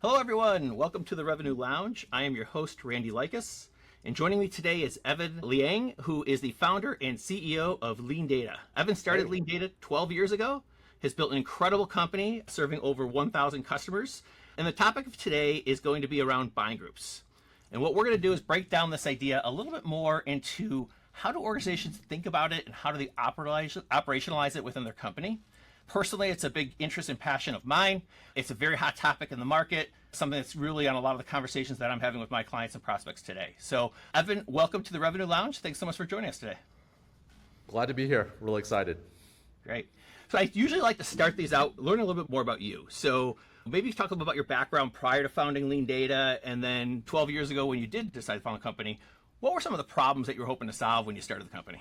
Hello, everyone. Welcome to the Revenue Lounge. I am your host, Randy Likas, and joining me today is Evan Liang, who is the founder and CEO of Leandata. Evan started Leandata 12 years ago, has built an incredible company serving over 1,000 customers, and the topic of today is going to be around buying groups. And what we're going to do is break down this idea a little bit more into how do organizations think about it and how do they operationalize it within their company. Personally, it's a big interest and passion of mine. It's a very hot topic in the market, something that's really on a lot of the conversations that I'm having with my clients and prospects today. So, Evan, welcome to the Revenue Lounge. Thanks so much for joining us today. Glad to be here. Really excited. Great. So I usually like to start these out learning a little bit more about you. So maybe talk a little bit about your background prior to founding Leandata, and then 12 years ago when you did decide to found a company, what were some of the problems that you were hoping to solve when you started the company?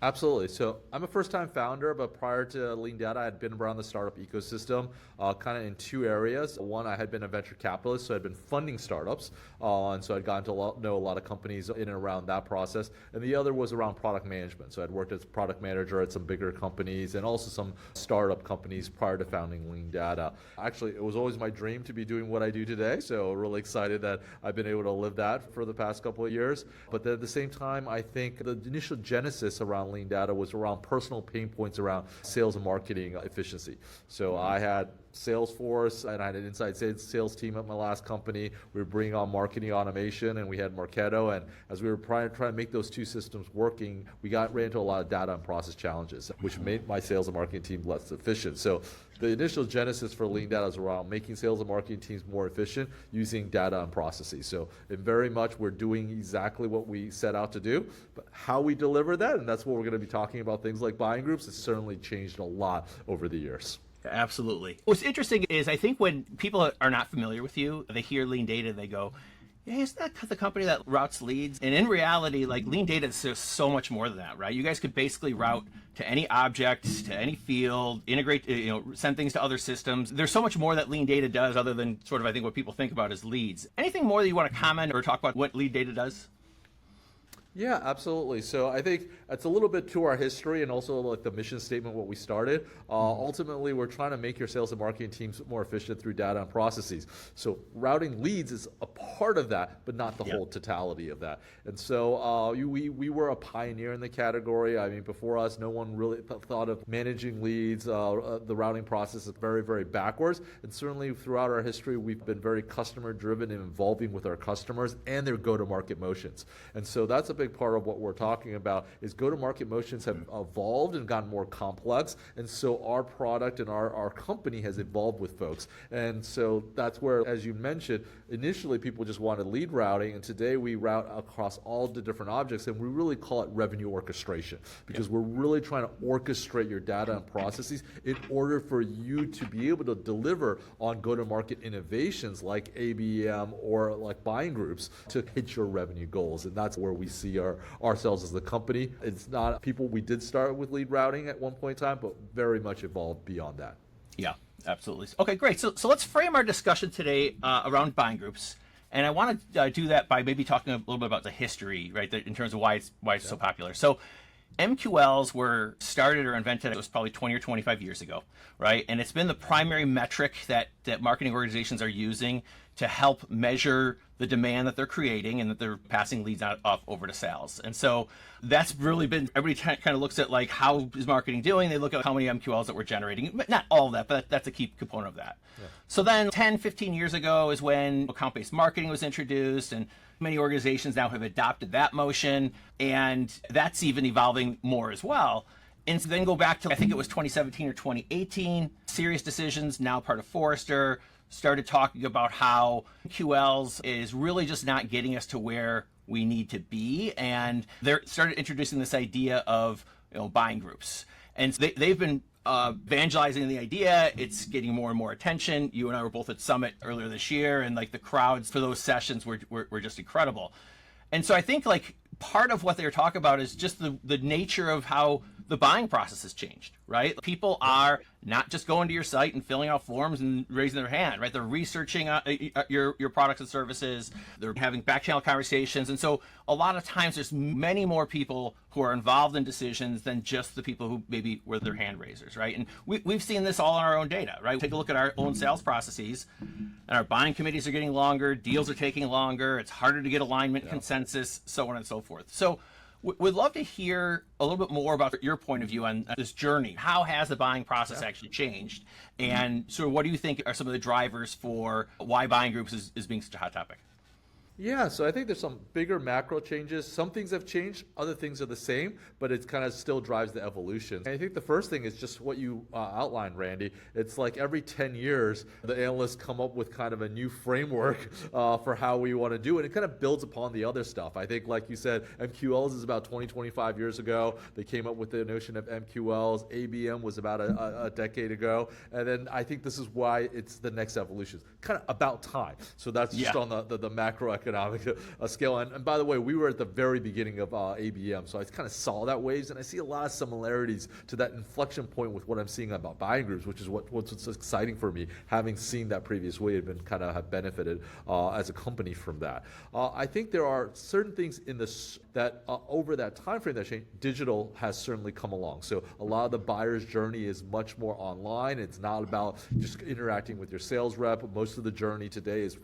Absolutely. So I'm a first-time founder, but prior to Leandata, I had been around the startup ecosystem, kind of in two areas. One, I had been a venture capitalist, so I'd been funding startups, and so I'd gotten to know a lot of companies in and around that process. And the other was around product management. So I'd worked as product manager at some bigger companies and also some startup companies prior to founding Leandata. Actually, it was always my dream to be doing what I do today, so really excited that I've been able to live that for the past couple of years. But then at the same time, I think the initial genesis around Leandata was around personal pain points around sales and marketing efficiency. So I had Salesforce and I had an inside sales team at my last company. We were bringing on marketing automation and we had Marketo. And as we were trying to make those two systems working, we ran into a lot of data and process challenges, which made my sales and marketing team less efficient. So the initial genesis for Leandata is around making sales and marketing teams more efficient using data and processes. So very much we're doing exactly what we set out to do, but how we deliver that, and that's what we're going to be talking about, things like buying groups, has certainly changed a lot over the years. Absolutely. What's interesting is I think when people are not familiar with you, they hear Leandata, they go, yeah, isn't that the company that routes leads? And in reality, like Leandata is just so much more than that, right? You guys could basically route to any object, to any field, integrate, send things to other systems. There's so much more that Leandata does other than sort of, I think, what people think about as leads. Anything more that you want to comment or talk about what Leandata does? Yeah, absolutely. So I think it's a little bit to our history and also like the mission statement, what we started. Ultimately, we're trying to make your sales and marketing teams more efficient through data and processes. So routing leads is a part of that, but not the whole totality of that. And so we were a pioneer in the category. I mean, before us, no one really thought of managing leads. The routing process is very, very backwards. And certainly throughout our history, we've been very customer driven and involving with our customers and their go-to-market motions. And so that's a big part of what we're talking about is go-to-market motions have evolved and gotten more complex, and so our product and our company has evolved with folks. And so that's where, as you mentioned, initially people just wanted lead routing, and today we route across all the different objects, and we really call it revenue orchestration because we're really trying to orchestrate your data and processes in order for you to be able to deliver on go-to-market innovations like ABM or like buying groups to hit your revenue goals. And that's where we see ourselves as the company. It's not people, we did start with lead routing at one point in time, but very much evolved beyond that. Yeah, absolutely. Okay, great. So let's frame our discussion today around buying groups. And I want to do that by maybe talking a little bit about the history, right, in terms of why it's so popular. So MQLs were started or invented, it was probably 20 or 25 years ago, right? And it's been the primary metric that marketing organizations are using to help measure the demand that they're creating and that they're passing leads off over to sales. And so that's really been, everybody kind of looks at like, how is marketing doing? They look at how many MQLs that we're generating. Not all of that, but that's a key component of that. Yeah. So then 10, 15 years ago is when account-based marketing was introduced, and many organizations now have adopted that motion, and that's even evolving more as well. And so then go back to, I think it was 2017 or 2018, Serious Decisions, now part of Forrester, started talking about how QLs is really just not getting us to where we need to be. And they started introducing this idea of buying groups. And so they've been evangelizing the idea. It's getting more and more attention. You and I were both at Summit earlier this year, and like the crowds for those sessions were just incredible. And so I think like part of what they were talking about is just the nature of how the buying process has changed, right? People are not just going to your site and filling out forms and raising their hand, right? They're researching your products and services. They're having back channel conversations. And so a lot of times there's many more people who are involved in decisions than just the people who maybe were their hand raisers, right? And we've seen this all in our own data, right? Take a look at our own sales processes, and our buying committees are getting longer, deals are taking longer, it's harder to get alignment, consensus, so on and so forth. So we'd love to hear a little bit more about your point of view on this journey. How has the buying process actually changed? And sort of what do you think are some of the drivers for why buying groups is being such a hot topic? Yeah, so I think there's some bigger macro changes. Some things have changed, other things are the same, but it kind of still drives the evolution. And I think the first thing is just what you outlined, Randy. It's like every 10 years, the analysts come up with kind of a new framework for how we want to do it. It kind of builds upon the other stuff. I think, like you said, MQLs is about 20, 25 years ago. They came up with the notion of MQLs. ABM was about a decade ago. And then I think this is why it's the next evolution. Kind of about time. So that's just on the macroeconomic scale. And by the way, we were at the very beginning of ABM, so I kind of saw that waves, and I see a lot of similarities to that inflection point with what I'm seeing about buying groups, which is what's exciting for me, having seen that previous wave and kind of have benefited as a company from that. I think there are certain things in this that over that time frame that changed. Digital has certainly come along. So a lot of the buyer's journey is much more online. It's not about just interacting with your sales rep. Most of the journey today is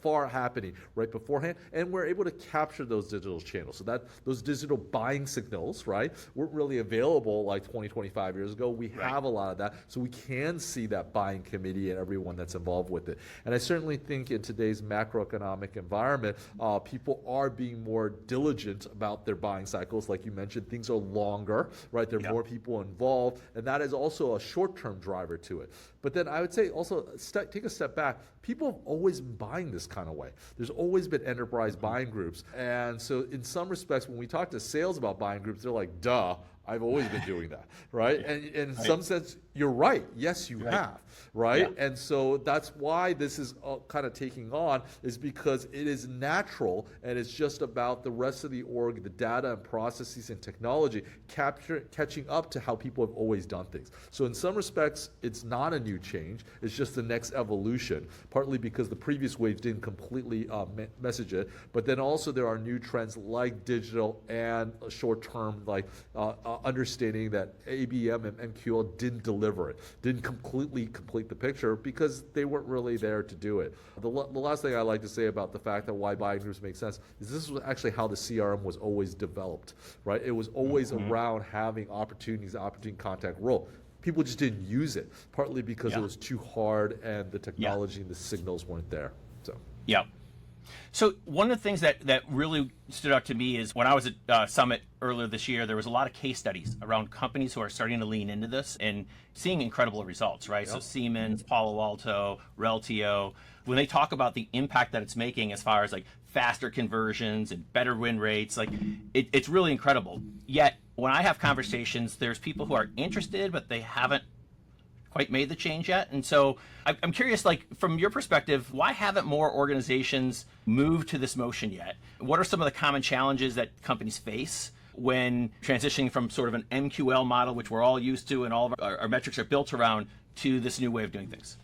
far happening right beforehand, and we're able to capture those digital channels. So that those digital buying signals, right, weren't really available like 20, 25 years ago. We have a lot of that, so we can see that buying committee and everyone that's involved with it. And I certainly think in today's macroeconomic environment, people are being more diligent about their buying cycles. Like you mentioned, things are longer, right? There are more people involved, and that is also a short-term driver to it. But then I would say also take a step back. People have always been buying this kind of way. There's always been enterprise buying groups. And so in some respects, when we talk to sales about buying groups, they're like, duh, I've always been doing that, right? And in some sense, you're right. Yes, you have, right? Yeah. And so that's why this is kind of taking on, is because it is natural, and it's just about the rest of the org, the data and processes and technology catching up to how people have always done things. So in some respects, it's not a new change. It's just the next evolution, partly because the previous waves didn't completely message it, but then also there are new trends like digital and short-term, like understanding that ABM and MQL didn't deliver it, didn't completely complete the picture because they weren't really there to do it. The last thing I like to say about the fact that why buying groups make sense is this was actually how the CRM was always developed, right? It was always around having opportunity contact role. People just didn't use it, partly because it was too hard and the technology and the signals weren't there. So one of the things that really stood out to me is when I was at Summit earlier this year, there was a lot of case studies around companies who are starting to lean into this and seeing incredible results, right? So Siemens, Palo Alto, Reltio, when they talk about the impact that it's making as far as like faster conversions and better win rates, like it's really incredible. Yet when I have conversations, there's people who are interested, but they haven't quite made the change yet. And so I'm curious, like from your perspective, why haven't more organizations moved to this motion yet? What are some of the common challenges that companies face when transitioning from sort of an MQL model, which we're all used to and all of our metrics are built around, to this new way of doing things?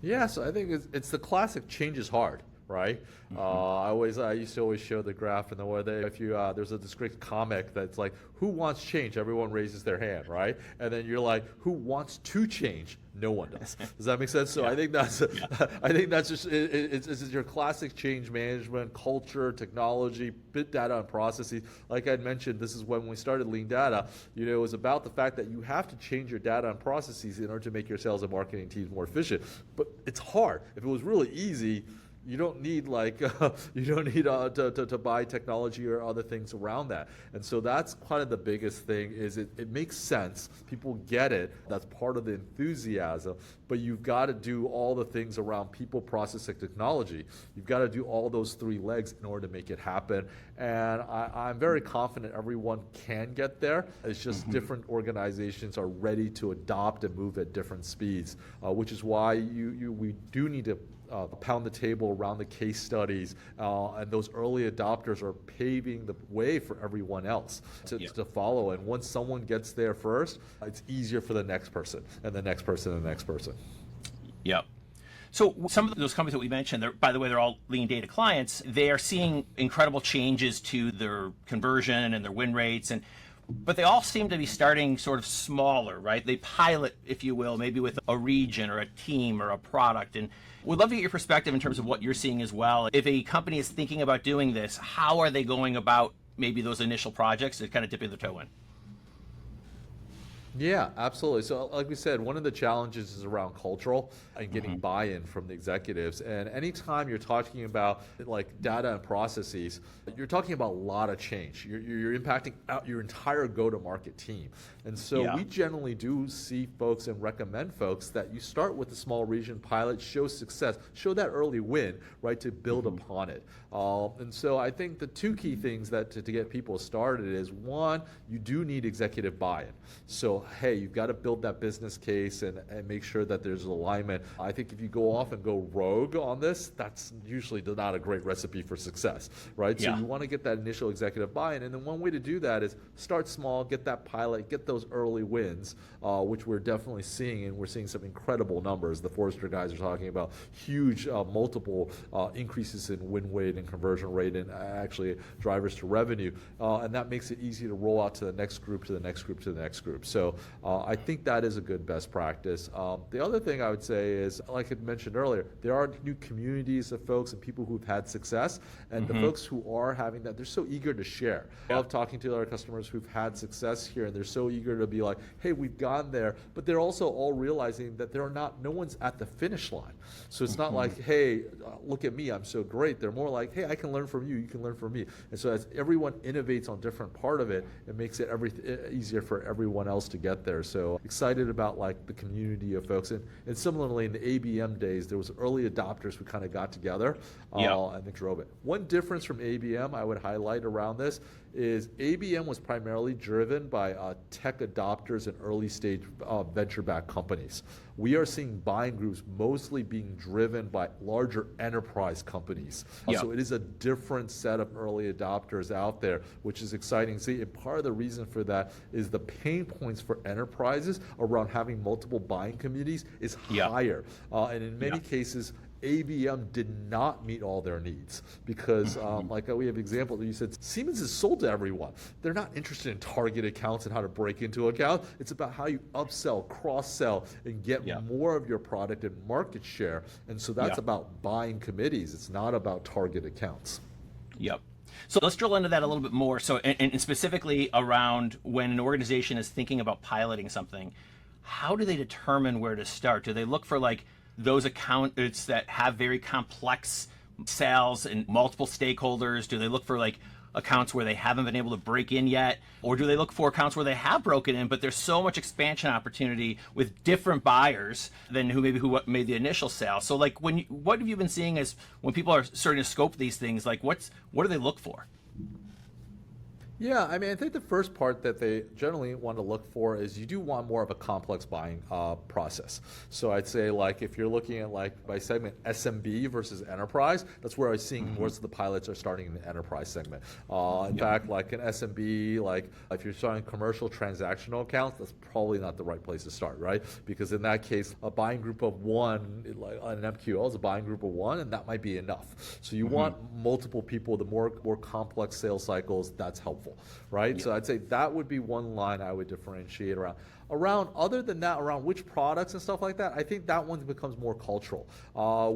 Yeah, so I think it's the classic change is hard, right? I used to always show the graph in the way that if you there's a discrete comic that's like, who wants change? Everyone raises their hand, right? And then you're like, who wants to change? No one does. Does that make sense? So I think that's just it's your classic change management, culture, technology, bit data and processes. Like I mentioned, this is when we started Leandata. It was about the fact that you have to change your data and processes in order to make your sales and marketing teams more efficient. But it's hard. If it was really easy, you don't need to buy technology or other things around that. And so that's kind of the biggest thing is it makes sense. People get it. That's part of the enthusiasm. But you've got to do all the things around people, process, and technology. You've got to do all those three legs in order to make it happen. And I'm very confident everyone can get there. It's just different organizations are ready to adopt and move at different speeds, which is why we do need to pound the table around the case studies, and those early adopters are paving the way for everyone else to follow. And once someone gets there first, it's easier for the next person, and the next person, and the next person. Yep. So some of those companies that we mentioned, by the way, they're all Leandata clients. They are seeing incredible changes to their conversion and their win rates, but they all seem to be starting sort of smaller, right? They pilot, if you will, maybe with a region or a team or a product. And we'd love to get your perspective in terms of what you're seeing as well. If a company is thinking about doing this, how are they going about maybe those initial projects to kind of dipping their toe in? Yeah, absolutely. So like we said, one of the challenges is around cultural and getting buy-in from the executives. And anytime you're talking about like data and processes, you're talking about a lot of change. You're impacting out your entire go-to-market team. And so we generally do see folks and recommend folks that you start with a small region pilot, show success, show that early win, right, to build upon it. And so I think the two key things that to get people started is, one, you do need executive buy-in. So hey, you've got to build that business case and make sure that there's alignment. I think if you go off and go rogue on this, that's usually not a great recipe for success, right? So you want to get that initial executive buy-in. And then one way to do that is start small, get that pilot, get those early wins, which we're definitely seeing, and we're seeing some incredible numbers. The Forrester guys are talking about huge multiple increases in win rate and conversion rate, and actually drivers to revenue. And that makes it easy to roll out to the next group, to the next group, to the next group. So I think that is a good best practice. The other thing I would say is, like I mentioned earlier, there are new communities of folks and people who've had success, and the folks who are having that, they're so eager to share. I love talking to our customers who've had success here, and they're so eager to be like, hey, we've gone there, but they're also all realizing that no one's at the finish line. So it's not like, hey, look at me, I'm so great. They're more like, hey, I can learn from you, you can learn from me. And so as everyone innovates on different part of it, it makes it easier for everyone else to get there. So excited about like the community of folks. And similarly in the ABM days, there was early adopters who kind of got together and they drove it. One difference from ABM I would highlight around this is ABM was primarily driven by tech adopters and early stage venture-backed companies. We are seeing buying groups mostly being driven by larger enterprise companies. So it is a different set of early adopters out there, which is exciting. See, and part of the reason for that is the pain points for enterprises around having multiple buying communities is higher. And in many cases, ABM did not meet all their needs because, like we have an example that you said, Siemens is sold to everyone. They're not interested in target accounts and how to break into account. It's about how you upsell, cross-sell, and get more of your product and market share. And so that's about buying committees. It's not about target accounts. Yep. So let's drill into that a little bit more. So, and specifically around when an organization is thinking about piloting something, how do they determine where to start? Do they look for like those accounts that have very complex sales and multiple stakeholders? Do they look for like accounts where they haven't been able to break in yet? Or do they look for accounts where they have broken in, but there's so much expansion opportunity with different buyers than who made the initial sale? So like what have you been seeing as when people are starting to scope these things, like what do they look for? Yeah, I mean, I think the first part that they generally want to look for is you do want more of a complex buying process. So I'd say like if you're looking at like by segment SMB versus enterprise, that's where I'm seeing most of the pilots are starting in the enterprise segment. In fact, like an SMB, like if you're starting commercial transactional accounts, that's probably not the right place to start, right? Because in that case, a buying group of one, like an MQL is a buying group of one, and that might be enough. So you want multiple people, the more complex sales cycles, that's helpful. Right? So I'd say that would be one line I would differentiate around. Other than that, around which products and stuff like that, I think that one becomes more cultural.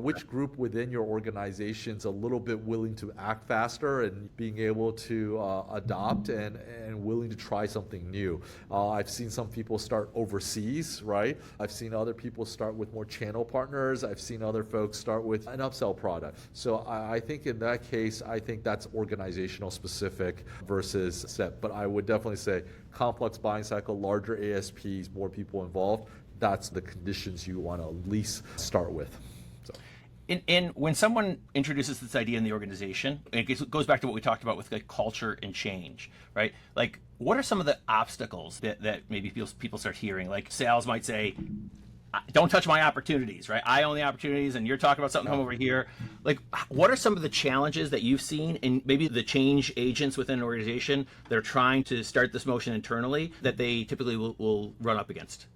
Which group within your organization is a little bit willing to act faster and being able to adopt and willing to try something new. I've seen some people start overseas, right? I've seen other people start with more channel partners. I've seen other folks start with an upsell product. So I think in that case, I think that's organizational specific versus set. But I would definitely say complex buying cycle, larger ASPs, more people involved, that's the conditions you want to at least start with. So. And when someone introduces this idea in the organization, it goes back to what we talked about with like culture and change, right? Like, what are some of the obstacles that maybe people start hearing? Like sales might say, don't touch my opportunities, right? I own the opportunities, and you're talking about something over here. Like, what are some of the challenges that you've seen in maybe the change agents within an organization that are trying to start this motion internally that they typically will run up against?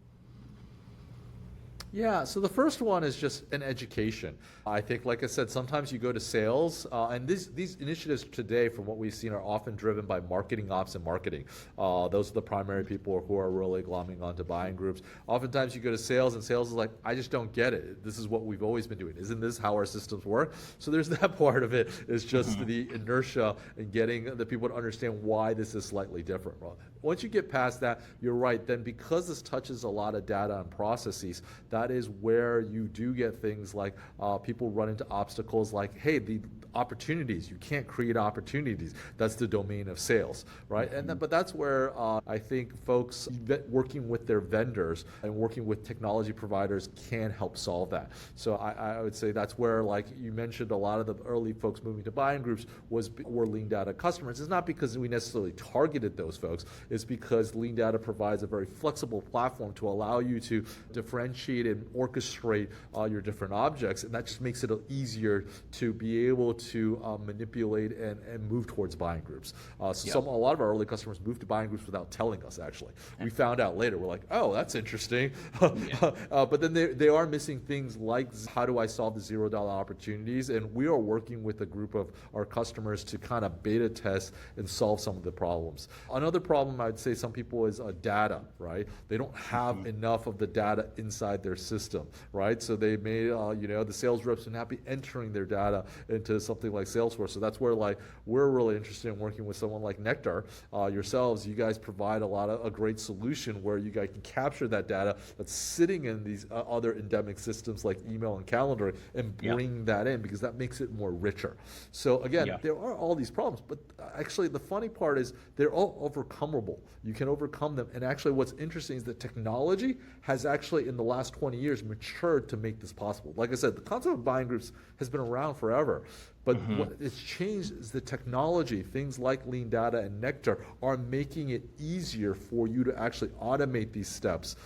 Yeah, so the first one is just an education. I think, like I said, sometimes you go to sales, and these initiatives today, from what we've seen, are often driven by marketing ops and marketing. Those are the primary people who are really glomming onto buying groups. Oftentimes you go to sales, and sales is like, I just don't get it. This is what we've always been doing. Isn't this how our systems work? So there's that part of it, is just the inertia and getting the people to understand why this is slightly different. Once you get past that, you're right, then because this touches a lot of data and processes, that is where you do get things like people run into obstacles like, hey, the opportunities, you can't create opportunities. That's the domain of sales, right? But that's where I think folks working with their vendors and working with technology providers can help solve that. So I would say that's where, like you mentioned, a lot of the early folks moving to buying groups were Leandata customers. It's not because we necessarily targeted those folks. It's because Leandata provides a very flexible platform to allow you to differentiate and orchestrate your different objects, and that just makes it easier to be able to manipulate and move towards buying groups. A lot of our early customers moved to buying groups without telling us, actually. We found out later. We're like, oh, that's interesting. But then they are missing things like, how do I solve the $0 opportunities? And we are working with a group of our customers to kind of beta test and solve some of the problems. Another problem I'd say some people is data, right? They don't have enough of the data inside their system, right? So they may, the sales reps would not be entering their data into something like Salesforce. So that's where, like, we're really interested in working with someone like Nectar. Yourselves, you guys provide a great solution where you guys can capture that data that's sitting in these other endemic systems like email and calendar and bring that in, because that makes it more richer. So again, there are all these problems, but actually the funny part is they're all overcomable. You can overcome them. And actually what's interesting is that technology has actually in the last 20 years matured to make this possible. Like I said, the concept of buying groups has been around forever. But what it's changed is the technology. Things like Leandata and Nectar are making it easier for you to actually automate these steps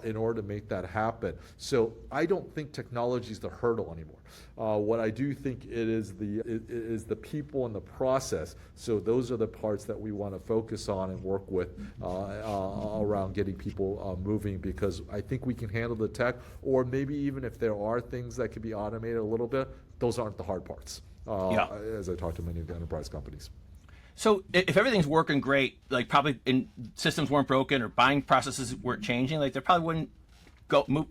in order to make that happen. So I don't think technology is the hurdle anymore. What I do think it is the people and the process. So those are the parts that we want to focus on and work with around getting people moving, because I think we can handle the tech, or maybe even if there are things that could be automated a little bit, those aren't the hard parts. As I talk to many of the enterprise companies. So if everything's working great, like probably systems weren't broken or buying processes weren't changing, like they probably wouldn't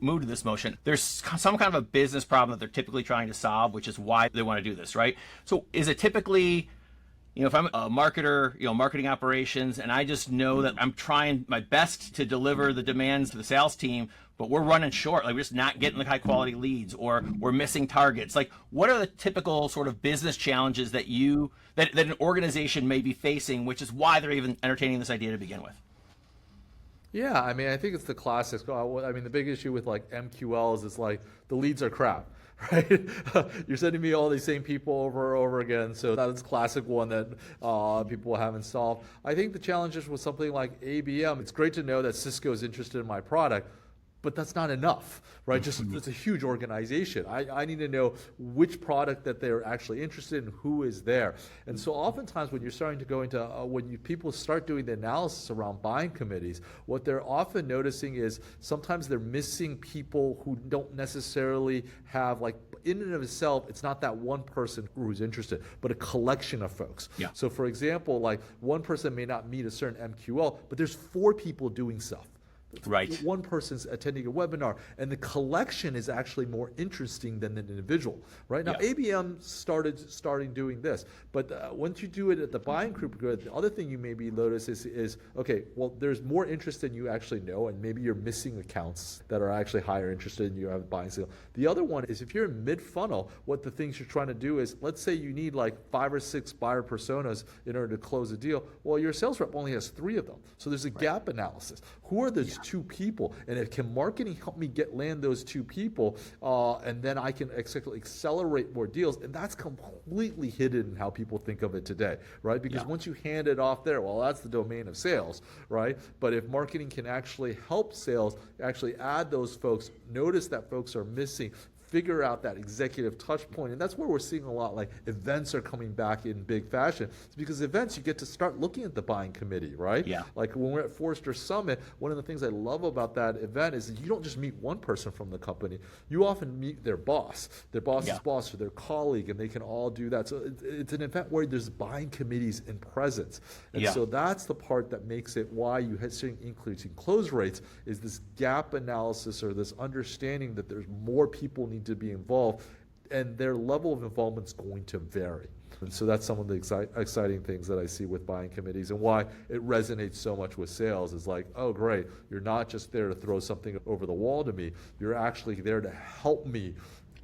move to this motion. There's some kind of a business problem that they're typically trying to solve, which is why they want to do this, right? So is it typically, if I'm a marketer, marketing operations, and I just know that I'm trying my best to deliver the demands to the sales team, but we're running short, like we're just not getting the high quality leads, or we're missing targets. Like, what are the typical sort of business challenges that an organization may be facing, which is why they're even entertaining this idea to begin with? Yeah, I mean, I think it's the classics. The big issue with like MQLs is like the leads are crap, right? You're sending me all these same people over and over again. So that's a classic one that people haven't solved. I think the challenges with something like ABM, it's great to know that Cisco is interested in my product, but that's not enough, right? It's a huge organization. I need to know which product that they're actually interested in, who is there. And so oftentimes when you're starting to go into, people start doing the analysis around buying committees, what they're often noticing is sometimes they're missing people who don't necessarily have, like, in and of itself, it's not that one person who's interested, but a collection of folks. So for example, like one person may not meet a certain MQL, but there's 4 people doing stuff. Right. One person's attending a webinar, and the collection is actually more interesting than the individual, right? Now, ABM starting doing this, but once you do it at the buying group, the other thing you maybe notice is, okay, well, there's more interest than you actually know, and maybe you're missing accounts that are actually higher interested in you have buying sale. The other one is if you're in mid-funnel, what the things you're trying to do is, let's say you need like 5 or 6 buyer personas in order to close a deal. Well, your sales rep only has 3 of them, so there's a gap analysis. Who are the 2 people, and can marketing help me land those 2 people, and then I can accelerate more deals, and that's completely hidden in how people think of it today, right? Because once you hand it off there, well, that's the domain of sales, right? But if marketing can actually help sales, actually add those folks, notice that folks are missing, figure out that executive touch point. And that's where we're seeing a lot, like events are coming back in big fashion. It's because events, you get to start looking at the buying committee, right? Yeah. Like when we're at Forrester Summit, one of the things I love about that event is that you don't just meet one person from the company, you often meet their boss's boss, or their colleague, and they can all do that. So it's an event where there's buying committees in presence. And so that's the part that makes it why you had seeing increasing close rates, is this gap analysis, or this understanding that there's more people need to be involved, and their level of involvement is going to vary. And so that's some of the exciting things that I see with buying committees, and why it resonates so much with sales. Is like, oh great, you're not just there to throw something over the wall to me, you're actually there to help me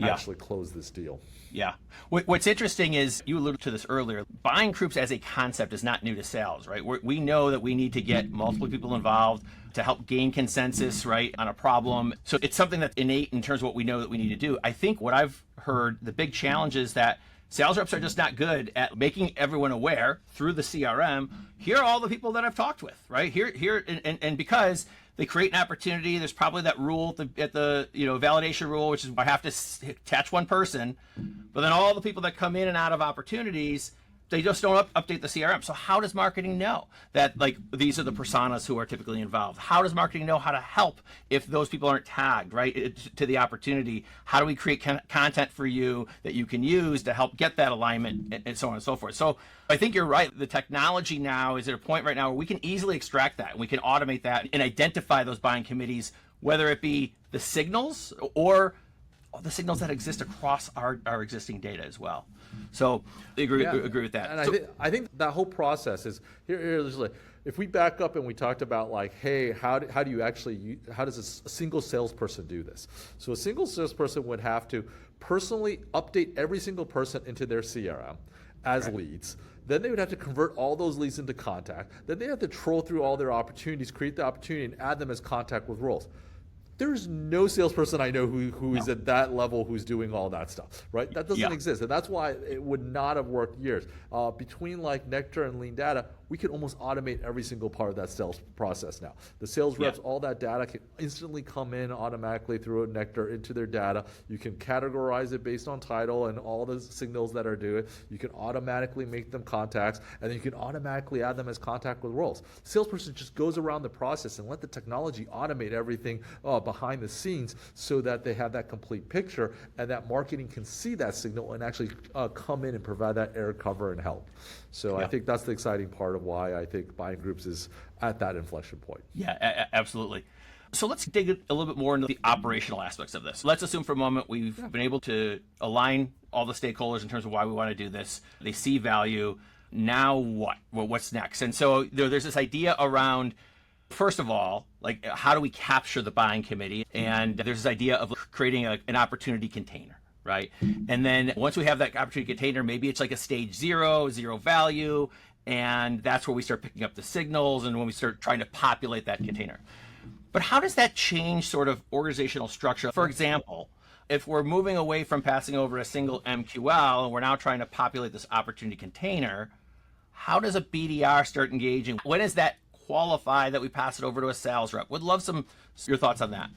actually close this deal. Yeah. What's interesting is, you alluded to this earlier, buying groups as a concept is not new to sales, right? We know that we need to get multiple people involved to help gain consensus, right, on a problem. So it's something that's innate in terms of what we know that we need to do. I think what I've heard, the big challenge is that sales reps are just not good at making everyone aware through the CRM. Here are all the people that I've talked with, right? And because they create an opportunity, there's probably that rule at the validation rule, which is I have to attach one person, but then all the people that come in and out of opportunities, they just don't update the CRM. So how does marketing know that, like, these are the personas who are typically involved? How does marketing know how to help if those people aren't tagged, right, to the opportunity? How do we create content for you that you can use to help get that alignment, and so on and so forth? So I think you're right. The technology now is at a point right now where we can easily extract that, and we can automate that and identify those buying committees, whether it be the signals or the signals that exist across our existing data as well. So I agree with that. And I think that whole process is here's like, if we back up and we talked about, like, hey, how does a single salesperson do this? So a single salesperson would have to personally update every single person into their CRM as leads. Then they would have to convert all those leads into contact. Then they have to troll through all their opportunities, create the opportunity, and add them as contact with roles. There's no salesperson I know who is at that level who's doing all that stuff, right? That doesn't exist, and that's why it would not have worked years. Between like Nectar and Leandata, we can almost automate every single part of that sales process now. The sales reps, all that data can instantly come in automatically through Nectar into their data. You can categorize it based on title and all the signals that are due. You can automatically make them contacts, and then you can automatically add them as contact with roles. The salesperson just goes around the process and let the technology automate everything behind the scenes, so that they have that complete picture, and that marketing can see that signal and actually come in and provide that error cover and help. So I think that's the exciting part of why I think buying groups is at that inflection point. Yeah, absolutely. So let's dig a little bit more into the operational aspects of this. Let's assume for a moment we've been able to align all the stakeholders in terms of why we want to do this. They see value. Now what? Well, what's next? And so there's this idea around, first of all, like, how do we capture the buying committee? And there's this idea of creating an opportunity container, right? And then once we have that opportunity container, maybe it's like a stage zero value, and that's where we start picking up the signals and when we start trying to populate that container. But how does that change sort of organizational structure? For example, if we're moving away from passing over a single MQL and we're now trying to populate this opportunity container, how does a BDR start engaging? When is that qualify that we pass it over to a sales rep? Would love your thoughts on that.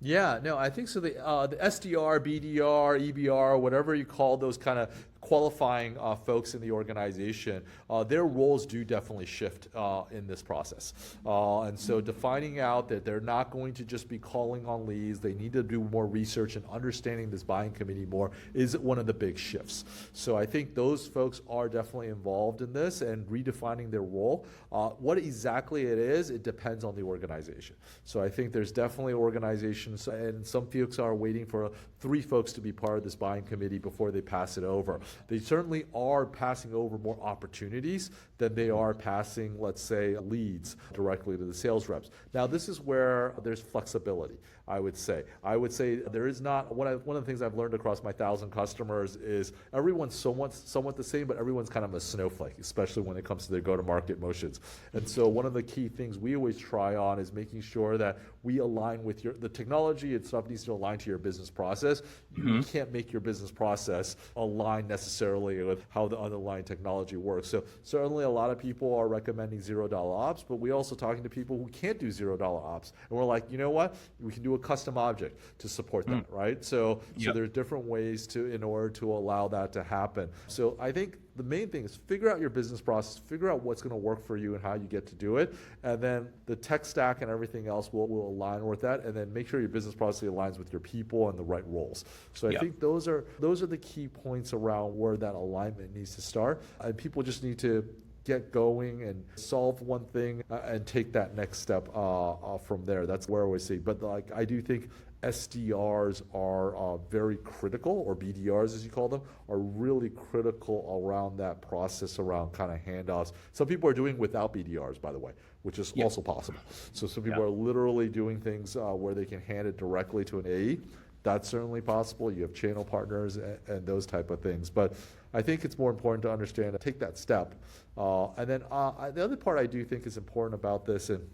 Yeah, no, I think so. The SDR, BDR, EBR, whatever you call those kind of qualifying folks in the organization, their roles do definitely shift in this process. And so defining out that they're not going to just be calling on leads, they need to do more research and understanding this buying committee more is one of the big shifts. So I think those folks are definitely involved in this and redefining their role. What exactly it is, it depends on the organization. So I think there's definitely organizations, and some folks are waiting for 3 folks to be part of this buying committee before they pass it over. They certainly are passing over more opportunities than they are passing, let's say, leads directly to the sales reps. Now, this is where there's flexibility, I would say. I would say there is not, one of the things I've learned across my 1,000 customers is everyone's somewhat the same, but everyone's kind of a snowflake, especially when it comes to their go-to-market motions. And so one of the key things we always try on is making sure that we align with the technology and stuff needs to align to your business process. You can't make your business process align necessarily with how the underlying technology works. So certainly a lot of people are recommending $0 ops, but we're also talking to people who can't do $0 ops. And we're like, you know what? We can do a custom object to support that, right? So there's different ways in order to allow that to happen. So I think the main thing is figure out your business process, figure out what's going to work for you and how you get to do it, and then the tech stack and everything else will align with that, and then make sure your business process aligns with your people and the right roles. So I think those are the key points around where that alignment needs to start, and people just need to get going and solve one thing and take that next step from there. That's where I always see. But I do think SDRs are very critical, or BDRs as you call them, are really critical around that process around kind of handoffs. Some people are doing without BDRs, by the way, which is also possible. So some people are literally doing things where they can hand it directly to an AE. That's certainly possible. You have channel partners and those type of things. But I think it's more important to understand, take that step. And then the other part I do think is important about this, and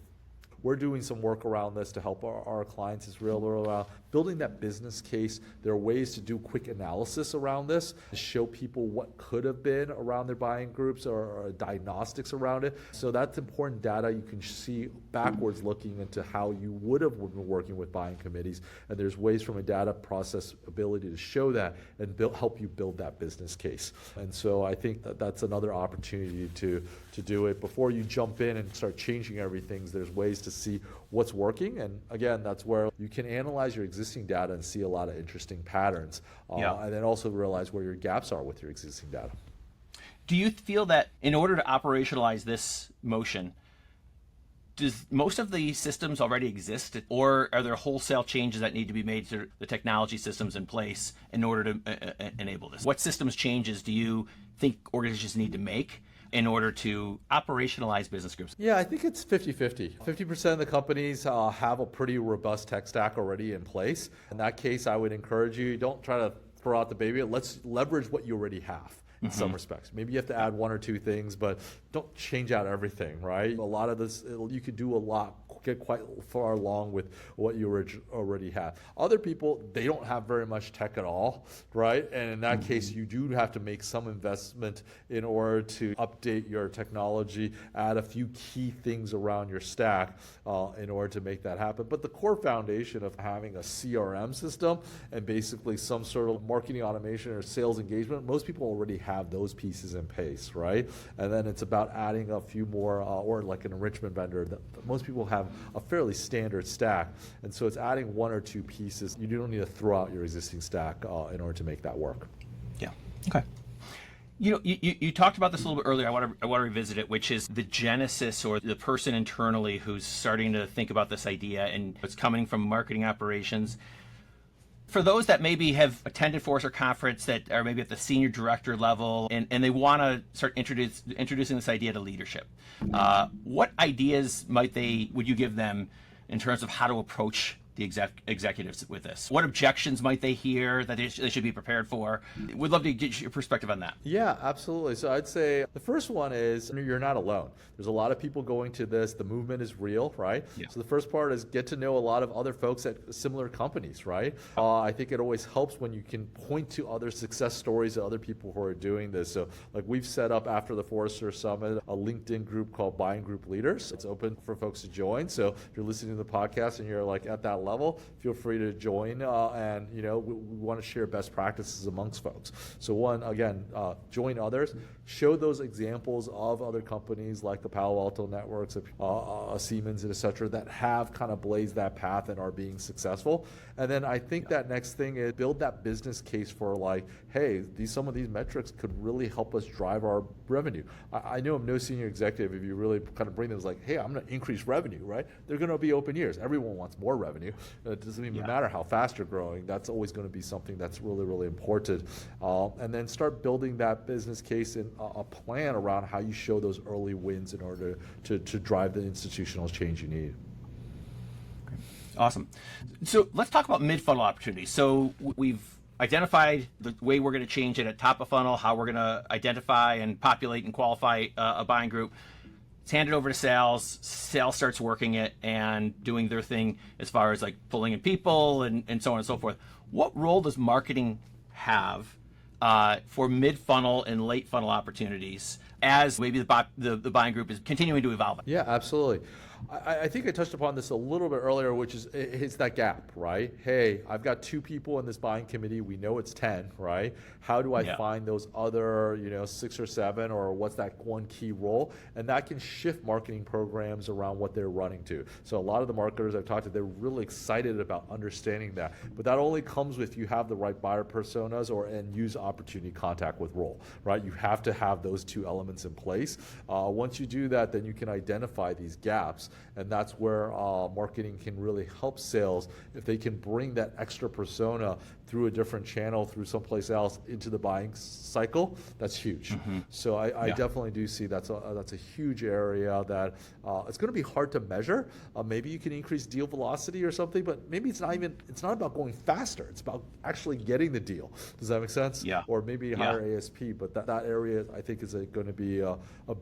we're doing some work around this to help our clients, is really around building that business case. There are ways to do quick analysis around this, to show people what could have been around their buying groups or diagnostics around it. So that's important data you can see backwards looking into how you would have been working with buying committees. And there's ways from a data process ability to show that and help you build that business case. And so I think that's another opportunity to do it. Before you jump in and start changing everything, there's ways to see what's working. And again, that's where you can analyze your existing data and see a lot of interesting patterns. And then also realize where your gaps are with your existing data. Do you feel that in order to operationalize this motion, does most of the systems already exist, or are there wholesale changes that need to be made to the technology systems in place in order to enable this? What systems changes do you think organizations need to make in order to operationalize business groups? Yeah, I think it's 50-50. 50% of the companies have a pretty robust tech stack already in place. In that case, I would encourage you, don't try to throw out the baby. Let's leverage what you already have in some respects. Maybe you have to add one or two things, but don't change out everything, right? A lot of this, you could do a lot, get quite far along with what you already have. Other people, they don't have very much tech at all, right? And in that case, you do have to make some investment in order to update your technology, add a few key things around your stack in order to make that happen. But the core foundation of having a CRM system and basically some sort of marketing automation or sales engagement, most people already have those pieces in place, right? And then it's about adding a few more, or like an enrichment vendor. Most people have a fairly standard stack, and so it's adding one or two pieces. You don't need to throw out your existing stack in order to make that work. Yeah. Okay. You know, you talked about this a little bit earlier. I want to revisit it, which is the genesis, or the person internally who's starting to think about this idea, and it's coming from marketing operations. For those that maybe have attended Forrester conference, that are maybe at the senior director level, and they want to start introducing this idea to leadership, what ideas would you give them in terms of how to approach the executives with this? What objections might they hear that they should be prepared for? We'd love to get your perspective on that. Yeah, absolutely. So I'd say the first one is you're not alone. There's a lot of people going to this. The movement is real, right? Yeah. So the first part is get to know a lot of other folks at similar companies, right? I think it always helps when you can point to other success stories of other people who are doing this. So like we've set up after the Forrester Summit, a LinkedIn group called Buying Group Leaders. It's open for folks to join. So if you're listening to the podcast and you're like at that level, feel free to join. And we want to share best practices amongst folks. So one, again, join others, show those examples of other companies like the Palo Alto Networks, Siemens, et cetera, that have kind of blazed that path and are being successful. And then I think that next thing is build that business case for like, hey, some of these metrics could really help us drive our revenue. I know I'm no senior executive. If you really kind of bring them as like, hey, I'm going to increase revenue, right? They're going to be open ears. Everyone wants more revenue. growing. It doesn't even matter how fast you're growing. That's always going to be something that's really, really important. And then start building that business case and a plan around how you show those early wins in order to drive the institutional change you need. Awesome. So let's talk about mid-funnel opportunities. So we've identified the way we're going to change it at top of funnel, how we're going to identify and populate and qualify a buying group. It's handed over to sales. Sales starts working it and doing their thing as far as like pulling in people and so on and so forth. What role does marketing have for mid-funnel and late funnel opportunities as maybe the buying group is continuing to evolve? Yeah, absolutely. I think I touched upon this a little bit earlier, which is it's that gap, right? Hey, I've got 2 people in this buying committee. We know it's 10, right? How do I find those other, 6 or 7, or what's that one key role? And that can shift marketing programs around what they're running to. So a lot of the marketers I've talked to, they're really excited about understanding that. But that only comes with you have the right buyer personas and use opportunity contact with role, right? You have to have those 2 elements in place. Once you do that, then you can identify these gaps. And that's where marketing can really help sales if they can bring that extra persona through a different channel, through someplace else into the buying cycle. That's huge. So I definitely do see that's a huge area that it's going to be hard to measure. Maybe you can increase deal velocity or something, but maybe it's not about going faster. It's about actually getting the deal. Does that make sense? Yeah. Or maybe higher ASP, but that area I think is going to be a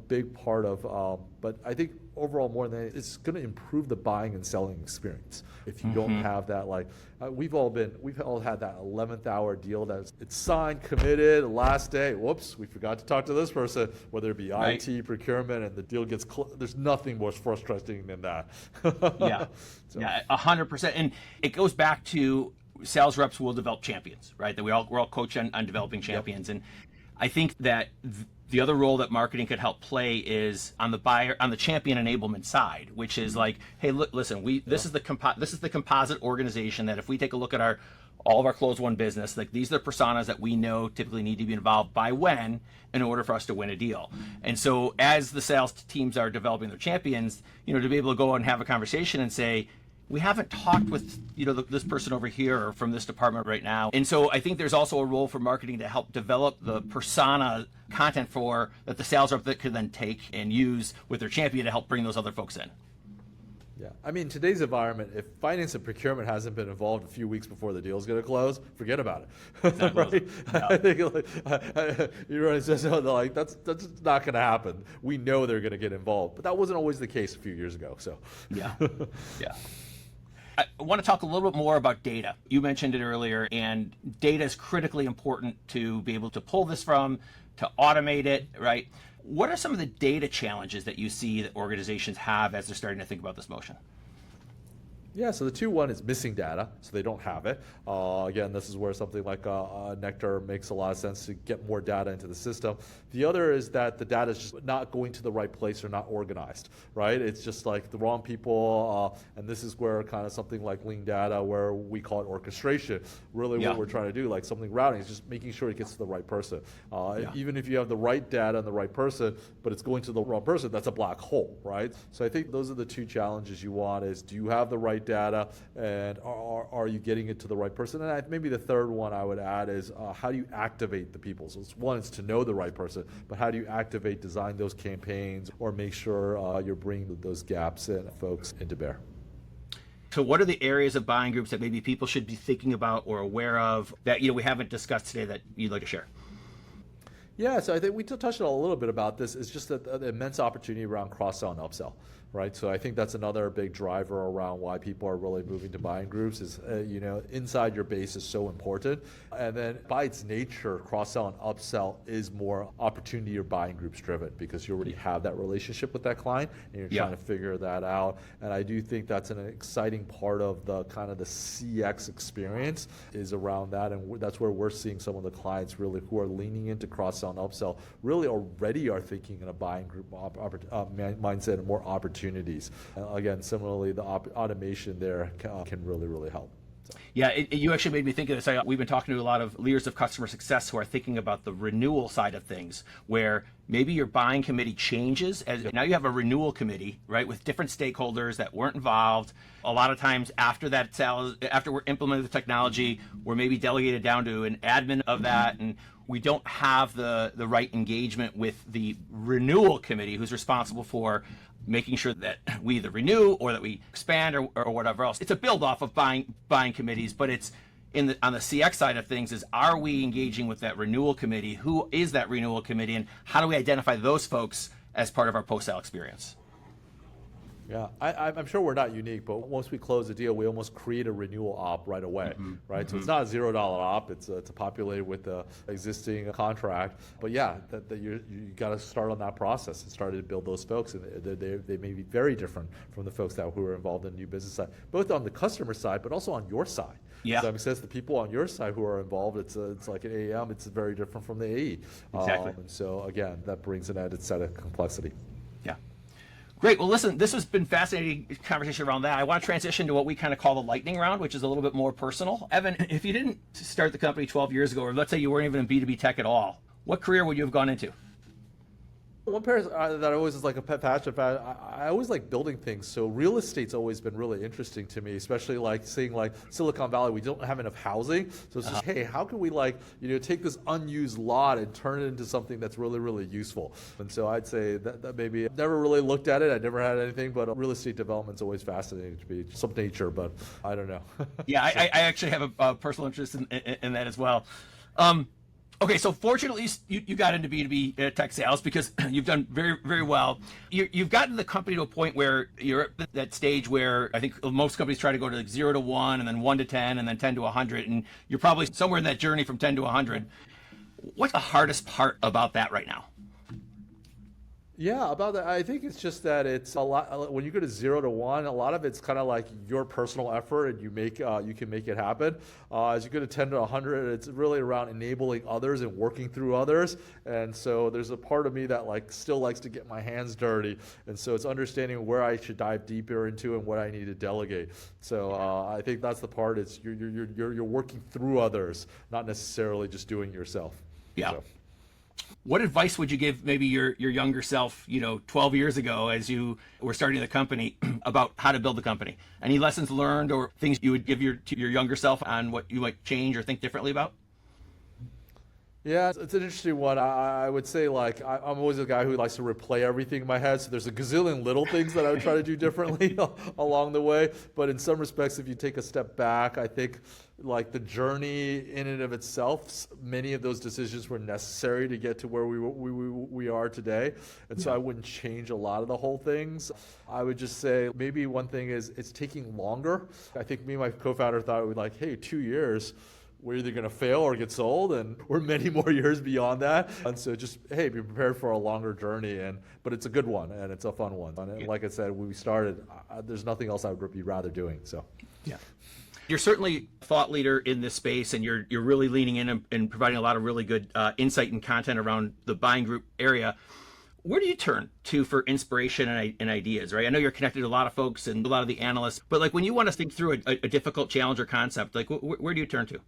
big part of. But I think overall more than that, it's going to improve the buying and selling experience. If you don't have that, we've all had that 11th hour deal it's signed, committed, last day. Whoops, we forgot to talk to this person. Whether it be IT, procurement, and the deal gets there's nothing more frustrating than that. Yeah, 100%. And it goes back to sales reps will develop champions, right? That we're all coach on developing champions. And I think that the other role that marketing could help play is on the champion enablement side, which is like, hey, look, listen, this is the composite organization that if we take a look at all of our closed won business, like these are the personas that we know typically need to be involved by when in order for us to win a deal. And so as the sales teams are developing their champions, to be able to go and have a conversation and say, we haven't talked with this person over here or from this department right now. And so I think there's also a role for marketing to help develop the persona content that the sales rep that could then take and use with their champion to help bring those other folks in. Yeah, I mean, today's environment, if finance and procurement hasn't been involved a few weeks before the deal's going to close, forget about it. Right? Yeah. I think you're right. So that's not going to happen. We know they're going to get involved, but that wasn't always the case a few years ago. So yeah. I want to talk a little bit more about data. You mentioned it earlier, and data is critically important to be able to pull this from, to automate it, right? What are some of the data challenges that you see that organizations have as they're starting to think about this motion? Yeah, so the one is missing data, so they don't have it. Again, this is where something like Nectar makes a lot of sense to get more data into the system. The other is that the data is just not going to the right place or not organized, right? It's just like the wrong people, and this is where kind of something like Leandata, where we call it orchestration, really what we're trying to do, like something routing, is just making sure it gets to the right person. Even if you have the right data and the right person, but it's going to the wrong person, that's a black hole, right? So I think those are the 2 challenges you want is, do you have the right data, and are you getting it to the right person? And maybe the third one I would add is how do you activate the people? So one is to know the right person, but how do you activate, design those campaigns, or make sure you're bringing those gaps and folks into bear? So what are the areas of buying groups that maybe people should be thinking about or aware of that we haven't discussed today that you'd like to share? Yeah, so I think we touched on a little bit about this. It's just the immense opportunity around cross-sell and upsell, right? So I think that's another big driver around why people are really moving to buying groups is, inside your base is so important. And then by its nature, cross-sell and upsell is more opportunity or buying groups driven because you already have that relationship with that client and you're trying to figure that out. And I do think that's an exciting part of the kind of the CX experience is around that. And that's where we're seeing some of the clients really who are leaning into cross-sell and upsell really already are thinking in a buying group mindset and more opportunities. Again, similarly, the automation there can really, really help. Yeah, you actually made me think of this. We've been talking to a lot of leaders of customer success who are thinking about the renewal side of things, where maybe your buying committee changes as now you have a renewal committee, right, with different stakeholders that weren't involved. A lot of times after we're implementing the technology, we're maybe delegated down to an admin of that, and we don't have the right engagement with the renewal committee who's responsible for making sure that we either renew or that we expand or whatever else. It's a build off of buying committees, but it's on the CX side of things is, are we engaging with that renewal committee? Who is that renewal committee, and how do we identify those folks as part of our post-sale experience? Yeah, I'm sure we're not unique, but once we close a deal, we almost create a renewal op right away, right? So it's not a $0 op; it's populated with the existing contract. But yeah, you got to start on that process and start to build those folks, and they may be very different from the folks who are involved in the new business side, both on the customer side, but also on your side. Yeah. Does that make sense? The people on your side who are involved, it's like an AEM, it's very different from the AE. Exactly. And so again, that brings an added set of complexity. Yeah. Great. Well, listen, this has been fascinating conversation around that. I want to transition to what we kind of call the lightning round, which is a little bit more personal. Evan, if you didn't start the company 12 years ago, or let's say you weren't even in B2B tech at all, what career would you have gone into? One part that always is like a pet passion. I always like building things. So real estate's always been really interesting to me, especially like seeing like Silicon Valley. We don't have enough housing, so it's just hey, how can we take this unused lot and turn it into something that's really really useful? And so I'd say that maybe I've never really looked at it. I never had anything, but real estate development's always fascinating to me. Some nature, but I don't know. Yeah, I actually have a personal interest in that as well. Okay, so fortunately, you got into B2B tech sales because you've done very, very well. You've gotten the company to a point where you're at that stage where I think most companies try to go to like 0 to 1 and then 1 to 10 and then 10 to 100. And you're probably somewhere in that journey from 10 to 100. What's the hardest part about that right now? Yeah, about that, I think it's just that it's a lot. When you go to 0 to 1, a lot of it's kind of like your personal effort, and you can make it happen. As you go to 10 to 100, it's really around enabling others and working through others. And so there's a part of me that still likes to get my hands dirty, and so it's understanding where I should dive deeper into and what I need to delegate. So I think that's the part. It's you're working through others, not necessarily just doing it yourself. Yeah. So. What advice would you give maybe your younger self, 12 years ago as you were starting the company about how to build the company? Any lessons learned or things you would give to your younger self on what you might change or think differently about? Yeah, it's an interesting one. I would say I'm always a guy who likes to replay everything in my head. So there's a gazillion little things that I would try to do differently along the way. But in some respects, if you take a step back, I think the journey in and of itself, many of those decisions were necessary to get to where we are today. And so I wouldn't change a lot of the whole things. I would just say maybe one thing is it's taking longer. I think me and my co-founder thought we'd hey, 2 years. We're either going to fail or get sold, and we're many more years beyond that. And so just, hey, be prepared for a longer journey, but it's a good one, and it's a fun one. And like I said, when we started, there's nothing else I would be rather doing. So, yeah. You're certainly a thought leader in this space, and you're really leaning in and providing a lot of really good insight and content around the buying group area. Where do you turn to for inspiration and ideas, right? I know you're connected to a lot of folks and a lot of the analysts, but when you want to think through a difficult challenge or concept, where do you turn to?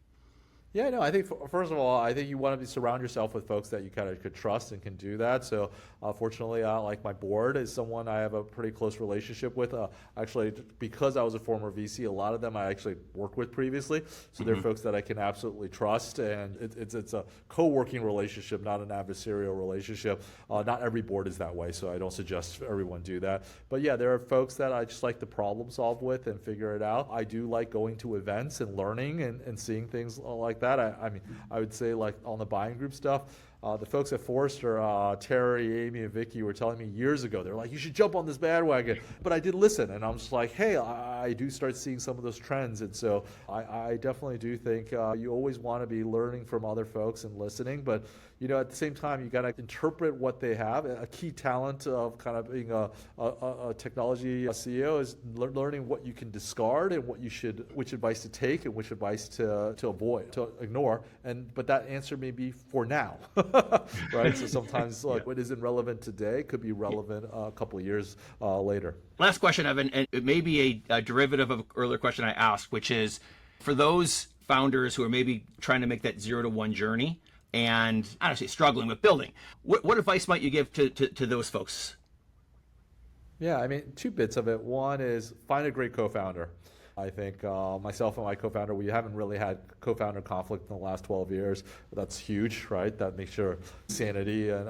Yeah, no, I think first of all, I think you want to surround yourself with folks that you kind of could trust and can do that. So fortunately, my board is someone I have a pretty close relationship with. Actually, because I was a former VC, a lot of them I actually worked with previously. So they're folks that I can absolutely trust, and it's a co-working relationship, not an adversarial relationship. Not every board is that way, so I don't suggest everyone do that. But yeah, there are folks that I just like to problem solve with and figure it out. I do like going to events and learning and seeing things like that. I would say on the buying group stuff, the folks at Forrester, Terry, Amy, and Vicky were telling me years ago, they're you should jump on this bandwagon. But I did listen, and I'm just hey, I do start seeing some of those trends. And so I definitely do think you always want to be learning from other folks and listening. But, at the same time, you got to interpret what they have. A key talent of kind of being a technology CEO is learning what you can discard and which advice to take and which advice to avoid, to ignore. But that answer may be for now. Right? So sometimes what isn't relevant today could be relevant a couple of years later. Last question, Evan, and it may be a derivative of an earlier question I asked, which is, For those founders who are maybe trying to make that 0 to 1 journey and I don't say struggling with building, what advice might you give to those folks? Yeah, I mean, two bits of it. One is find a great co-founder. I think myself and my co-founder, we haven't really had co-founder conflict in the last 12 years. That's huge, right? That makes your sanity and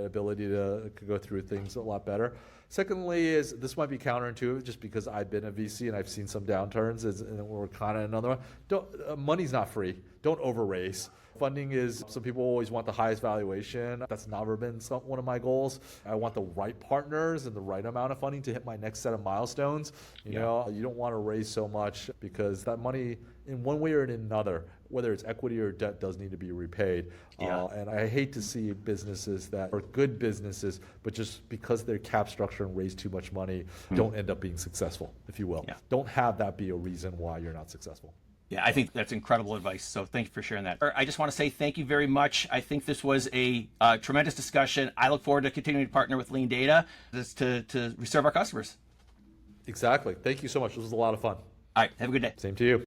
ability to go through things a lot better. Secondly, is this might be counterintuitive just because I've been a VC and I've seen some downturns, and we're kind of another one. Money's not free. Don't overraise. Funding is, some people always want the highest valuation. That's never been one of my goals. I want the right partners and the right amount of funding to hit my next set of milestones. You know, you don't want to raise so much because that money, in one way or in another, whether it's equity or debt, does need to be repaid. And I hate to see businesses that are good businesses, but just because their cap structure and raise too much money, don't end up being successful, if you will. Don't have that be a reason why you're not successful. Yeah, I think that's incredible advice. So thank you for sharing that. I just want to say thank you very much. I think this was a tremendous discussion. I look forward to continuing to partner with Leandata to serve our customers. Exactly. Thank you so much. This was a lot of fun. All right. Have a good day. Same to you.